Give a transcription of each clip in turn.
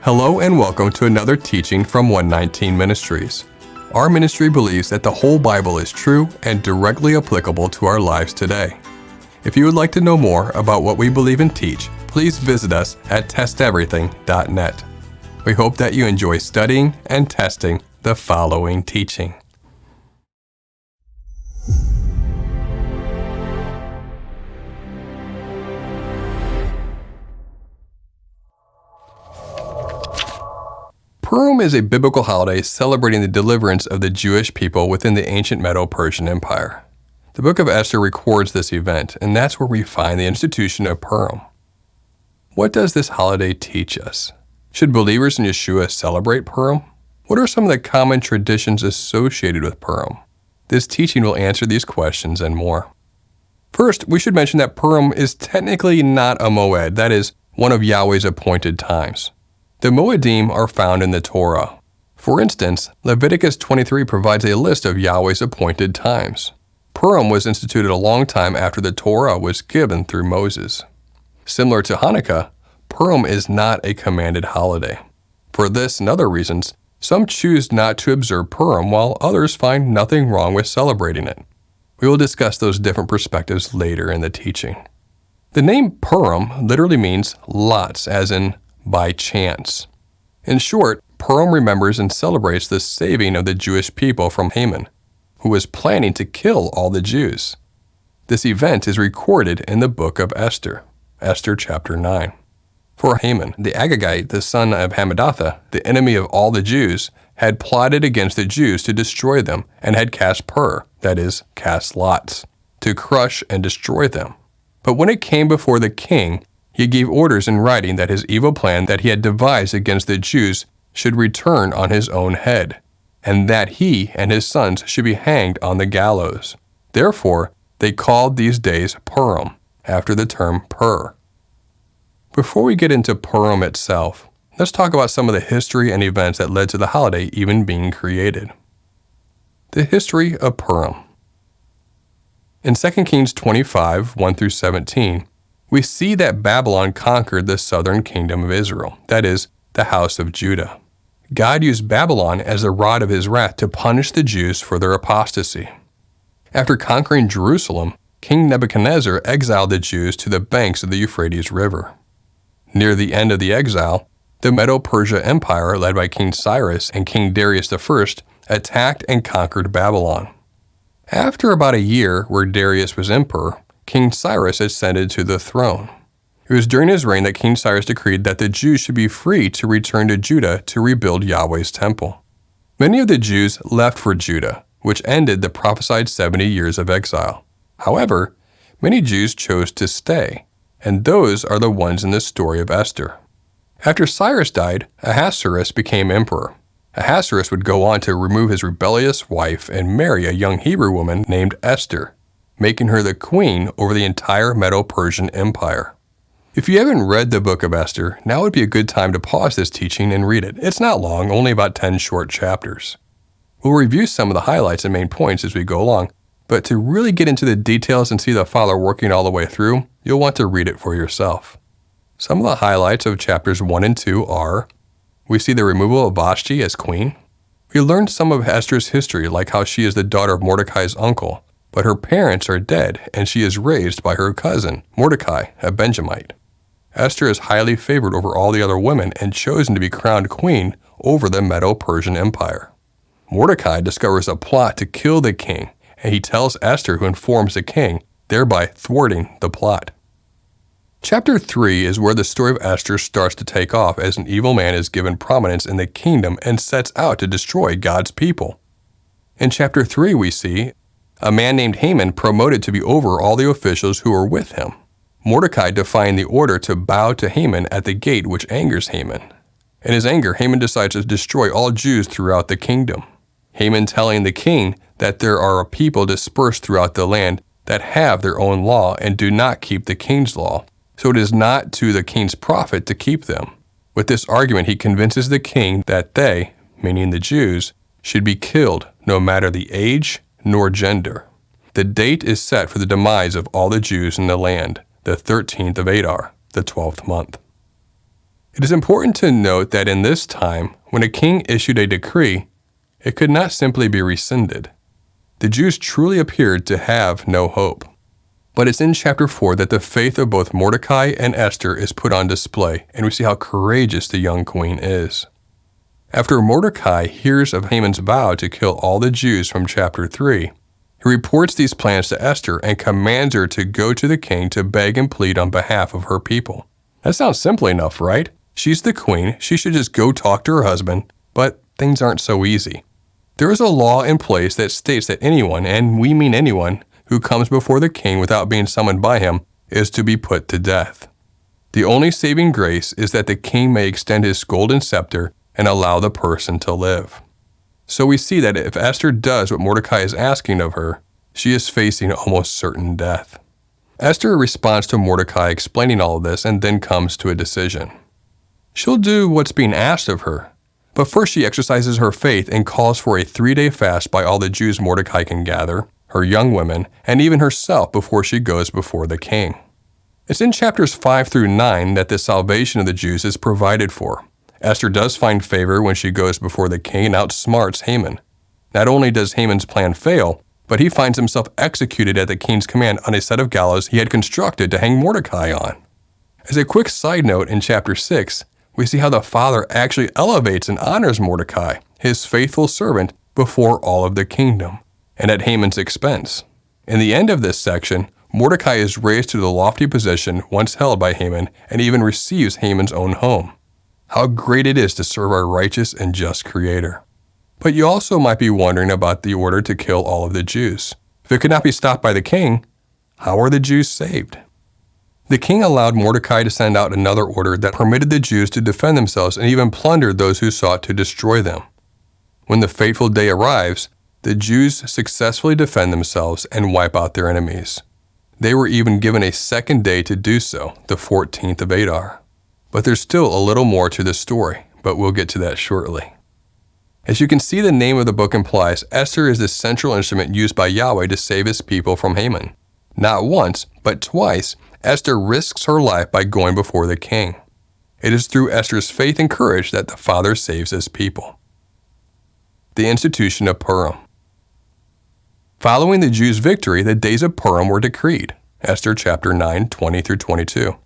Hello and welcome to another teaching from 119 Ministries. Our ministry believes that the whole Bible is true and directly applicable to our lives today. If you would like to know more about what we believe and teach, please visit us at testeverything.net. We hope that you enjoy studying and testing the following teaching. Purim is a biblical holiday celebrating the deliverance of the Jewish people within the ancient Medo-Persian Empire. The book of Esther records this event, and that's where we find the institution of Purim. What does this holiday teach us? Should believers in Yeshua celebrate Purim? What are some of the common traditions associated with Purim? This teaching will answer these questions and more. First, we should mention that Purim is technically not a moed, that is, one of Yahweh's appointed times. The Moadiem are found in the Torah. For instance, Leviticus 23 provides a list of Yahweh's appointed times. Purim was instituted a long time after the Torah was given through Moses. Similar to Hanukkah, Purim is not a commanded holiday. For this and other reasons, some choose not to observe Purim while others find nothing wrong with celebrating it. We will discuss those different perspectives later in the teaching. The name Purim literally means lots, as in by chance. In short, Purim remembers and celebrates the saving of the Jewish people from Haman, who was planning to kill all the Jews. This event is recorded in the book of Esther, Esther chapter 9. For Haman, the Agagite, the son of Hammedatha, the enemy of all the Jews, had plotted against the Jews to destroy them and had cast pur, that is, cast lots, to crush and destroy them. But when it came before the king, he gave orders in writing that his evil plan that he had devised against the Jews should return on his own head, and that he and his sons should be hanged on the gallows. Therefore, they called these days Purim, after the term pur. Before we get into Purim itself, let's talk about some of the history and events that led to the holiday even being created. The history of Purim. In 2 Kings 25, 1-17, we see that Babylon conquered the southern kingdom of Israel, that is, the house of Judah. God used Babylon as the rod of his wrath to punish the Jews for their apostasy. After conquering Jerusalem, King Nebuchadnezzar exiled the Jews to the banks of the Euphrates River. Near the end of the exile, the Medo-Persia Empire, led by King Cyrus and King Darius I, attacked and conquered Babylon. After about a year where Darius was emperor, King Cyrus ascended to the throne. It was during his reign that King Cyrus decreed that the Jews should be free to return to Judah to rebuild Yahweh's temple. Many of the Jews left for Judah, which ended the prophesied 70 years of exile. However, many Jews chose to stay, and those are the ones in the story of Esther. After Cyrus died, Ahasuerus became emperor. Ahasuerus would go on to remove his rebellious wife and marry a young Hebrew woman named Esther, making her the queen over the entire Medo-Persian Empire. If you haven't read the book of Esther, now would be a good time to pause this teaching and read it. It's not long, only about 10 short chapters. We'll review some of the highlights and main points as we go along, but to really get into the details and see the Father working all the way through, you'll want to read it for yourself. Some of the highlights of chapters 1 and 2 are: we see the removal of Vashti as queen. We learn some of Esther's history, like how she is the daughter of Mordecai's uncle, but her parents are dead, and she is raised by her cousin, Mordecai, a Benjamite. Esther is highly favored over all the other women and chosen to be crowned queen over the Medo-Persian Empire. Mordecai discovers a plot to kill the king, and he tells Esther, who informs the king, thereby thwarting the plot. Chapter 3 is where the story of Esther starts to take off as an evil man is given prominence in the kingdom and sets out to destroy God's people. In chapter 3 we see a man named Haman promoted to be over all the officials who were with him. Mordecai defying the order to bow to Haman at the gate, which angers Haman. In his anger, Haman decides to destroy all Jews throughout the kingdom. Haman telling the king that there are a people dispersed throughout the land that have their own law and do not keep the king's law, so it is not to the king's profit to keep them. With this argument, he convinces the king that they, meaning the Jews, should be killed no matter the age nor gender. The date is set for the demise of all the Jews in the land, the 13th of Adar, the 12th month. It is important to note that in this time, when a king issued a decree, it could not simply be rescinded. The Jews truly appeared to have no hope. But it's in chapter 4 that the faith of both Mordecai and Esther is put on display, and we see how courageous the young queen is. After Mordecai hears of Haman's vow to kill all the Jews from chapter 3, he reports these plans to Esther and commands her to go to the king to beg and plead on behalf of her people. That sounds simple enough, right? She's the queen, she should just go talk to her husband, but things aren't so easy. There is a law in place that states that anyone, and we mean anyone, who comes before the king without being summoned by him is to be put to death. The only saving grace is that the king may extend his golden scepter and allow the person to live. So we see that if Esther does what Mordecai is asking of her, she is facing almost certain death. Esther responds to Mordecai explaining all of this and then comes to a decision. She'll do what's being asked of her, but first she exercises her faith and calls for a 3-day fast by all the Jews Mordecai can gather, her young women, and even herself before she goes before the king. It's in chapters 5 through 9 that the salvation of the Jews is provided for. Esther does find favor when she goes before the king and outsmarts Haman. Not only does Haman's plan fail, but he finds himself executed at the king's command on a set of gallows he had constructed to hang Mordecai on. As a quick side note, in chapter 6, we see how the father actually elevates and honors Mordecai, his faithful servant, before all of the kingdom, and at Haman's expense. In the end of this section, Mordecai is raised to the lofty position once held by Haman and even receives Haman's own home. How great it is to serve our righteous and just Creator. But you also might be wondering about the order to kill all of the Jews. If it could not be stopped by the king, how are the Jews saved? The king allowed Mordecai to send out another order that permitted the Jews to defend themselves and even plundered those who sought to destroy them. When the fateful day arrives, the Jews successfully defend themselves and wipe out their enemies. They were even given a second day to do so, the 14th of Adar. But there's still a little more to the story, but we'll get to that shortly. As you can see, the name of the book implies, Esther is the central instrument used by Yahweh to save his people from Haman. Not once, but twice, Esther risks her life by going before the king. It is through Esther's faith and courage that the Father saves his people. The institution of Purim. Following the Jews' victory, the days of Purim were decreed, Esther chapter 9, 20 through 22.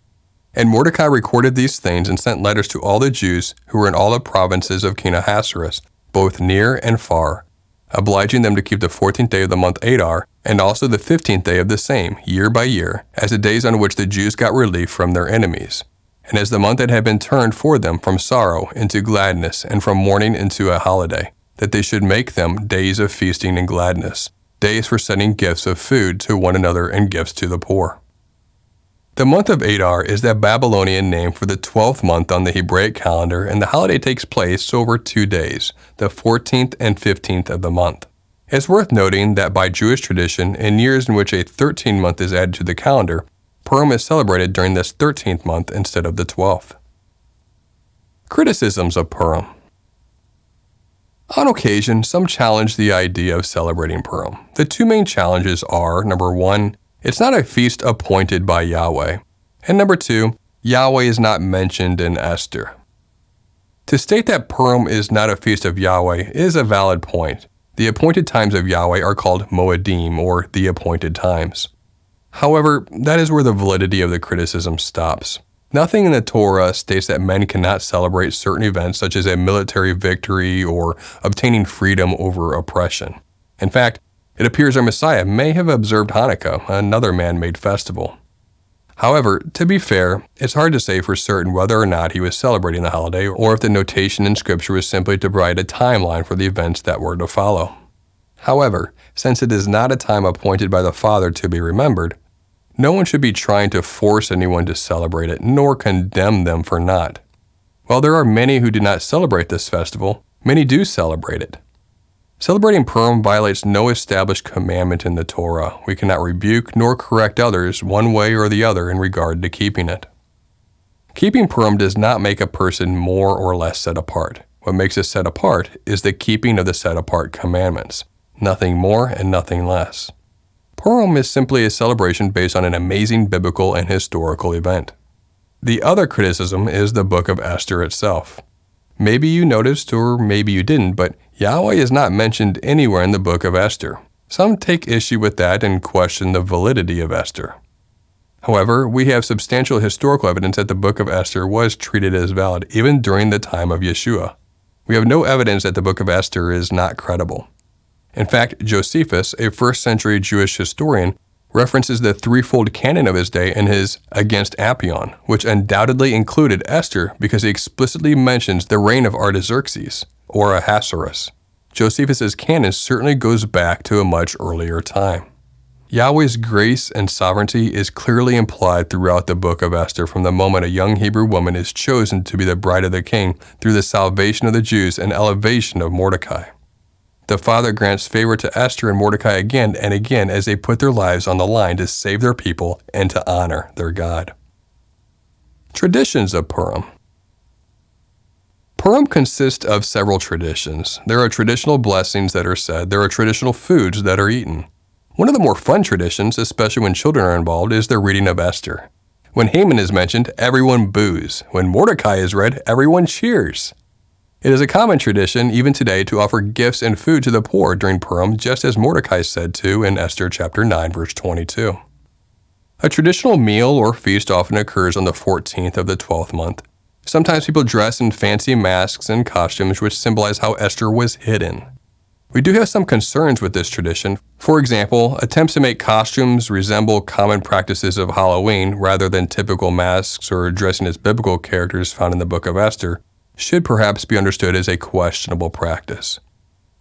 And Mordecai recorded these things and sent letters to all the Jews who were in all the provinces of King Ahasuerus, both near and far, obliging them to keep the 14th day of the month Adar, and also the 15th day of the same, year by year, as the days on which the Jews got relief from their enemies, and as the month that had been turned for them from sorrow into gladness, and from mourning into a holiday, that they should make them days of feasting and gladness, days for sending gifts of food to one another and gifts to the poor. The month of Adar is the Babylonian name for the 12th month on the Hebraic calendar, and the holiday takes place over 2 days, the 14th and 15th of the month. It's worth noting that by Jewish tradition, in years in which a 13th month is added to the calendar, Purim is celebrated during this 13th month instead of the 12th. Criticisms of Purim. On occasion, some challenge the idea of celebrating Purim. The two main challenges are, number 1, it's not a feast appointed by Yahweh, and number 2, Yahweh is not mentioned in Esther. To state that Purim is not a feast of Yahweh is a valid point. The appointed times of Yahweh are called Moadiem, or the appointed times. However, that is where the validity of the criticism stops. Nothing in the Torah states that men cannot celebrate certain events such as a military victory or obtaining freedom over oppression. In fact, it appears our Messiah may have observed Hanukkah, another man-made festival. However, to be fair, it's hard to say for certain whether or not he was celebrating the holiday or if the notation in Scripture was simply to provide a timeline for the events that were to follow. However, since it is not a time appointed by the Father to be remembered, no one should be trying to force anyone to celebrate it, nor condemn them for not. While there are many who do not celebrate this festival, many do celebrate it. Celebrating Purim violates no established commandment in the Torah. We cannot rebuke nor correct others one way or the other in regard to keeping it. Keeping Purim does not make a person more or less set apart. What makes us set apart is the keeping of the set apart commandments. Nothing more and nothing less. Purim is simply a celebration based on an amazing biblical and historical event. The other criticism is the book of Esther itself. Maybe you noticed or maybe you didn't, but Yahweh is not mentioned anywhere in the book of Esther. Some take issue with that and question the validity of Esther. However, we have substantial historical evidence that the book of Esther was treated as valid even during the time of Yeshua. We have no evidence that the book of Esther is not credible. In fact, Josephus, a first-century Jewish historian, references the threefold canon of his day in his Against Apion, which undoubtedly included Esther because he explicitly mentions the reign of Artaxerxes, or Ahasuerus. Josephus's canon certainly goes back to a much earlier time. Yahweh's grace and sovereignty is clearly implied throughout the book of Esther from the moment a young Hebrew woman is chosen to be the bride of the king through the salvation of the Jews and elevation of Mordecai. The Father grants favor to Esther and Mordecai again and again as they put their lives on the line to save their people and to honor their God. Traditions of Purim. Purim consists of several traditions. There are traditional blessings that are said. There are traditional foods that are eaten. One of the more fun traditions, especially when children are involved, is the reading of Esther. When Haman is mentioned, everyone boos. When Mordecai is read, everyone cheers. It is a common tradition, even today, to offer gifts and food to the poor during Purim, just as Mordecai said to in Esther chapter 9, verse 22. A traditional meal or feast often occurs on the 14th of the 12th month. Sometimes people dress in fancy masks and costumes which symbolize how Esther was hidden. We do have some concerns with this tradition. For example, attempts to make costumes resemble common practices of Halloween rather than typical masks or dressing as biblical characters found in the book of Esther should perhaps be understood as a questionable practice.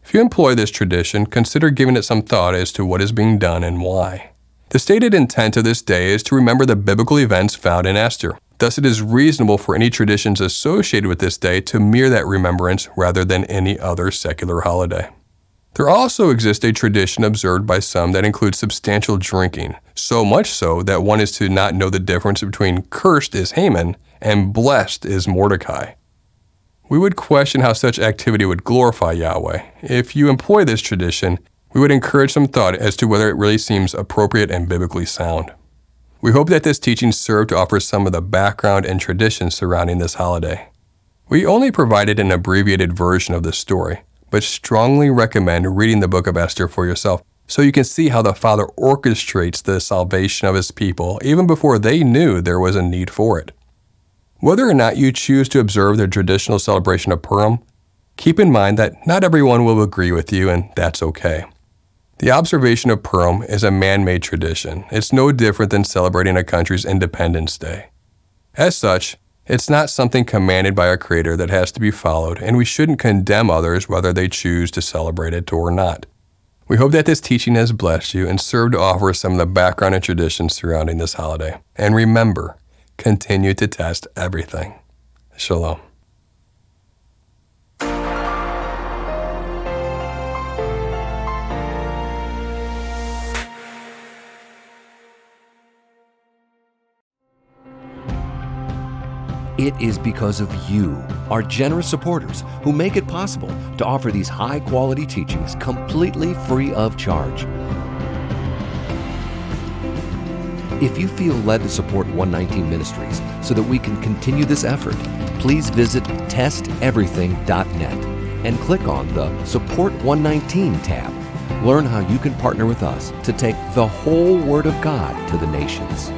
If you employ this tradition, consider giving it some thought as to what is being done and why. The stated intent of this day is to remember the biblical events found in Esther. Thus, it is reasonable for any traditions associated with this day to mirror that remembrance rather than any other secular holiday. There also exists a tradition observed by some that includes substantial drinking, so much so that one is to not know the difference between cursed is Haman and blessed is Mordecai. We would question how such activity would glorify Yahweh. If you employ this tradition, we would encourage some thought as to whether it really seems appropriate and biblically sound. We hope that this teaching served to offer some of the background and traditions surrounding this holiday. We only provided an abbreviated version of the story, but strongly recommend reading the book of Esther for yourself so you can see how the Father orchestrates the salvation of his people even before they knew there was a need for it. Whether or not you choose to observe the traditional celebration of Purim, keep in mind that not everyone will agree with you, and that's okay. The observation of Purim is a man-made tradition. It's no different than celebrating a country's Independence Day. As such, it's not something commanded by our Creator that has to be followed, and we shouldn't condemn others whether they choose to celebrate it or not. We hope that this teaching has blessed you and served to offer some of the background and traditions surrounding this holiday. And remember, continue to test everything. Shalom. It is because of you, our generous supporters, who make it possible to offer these high-quality teachings completely free of charge. If you feel led to support 119 Ministries so that we can continue this effort, please visit testeverything.net and click on the Support 119 tab. Learn how you can partner with us to take the whole Word of God to the nations.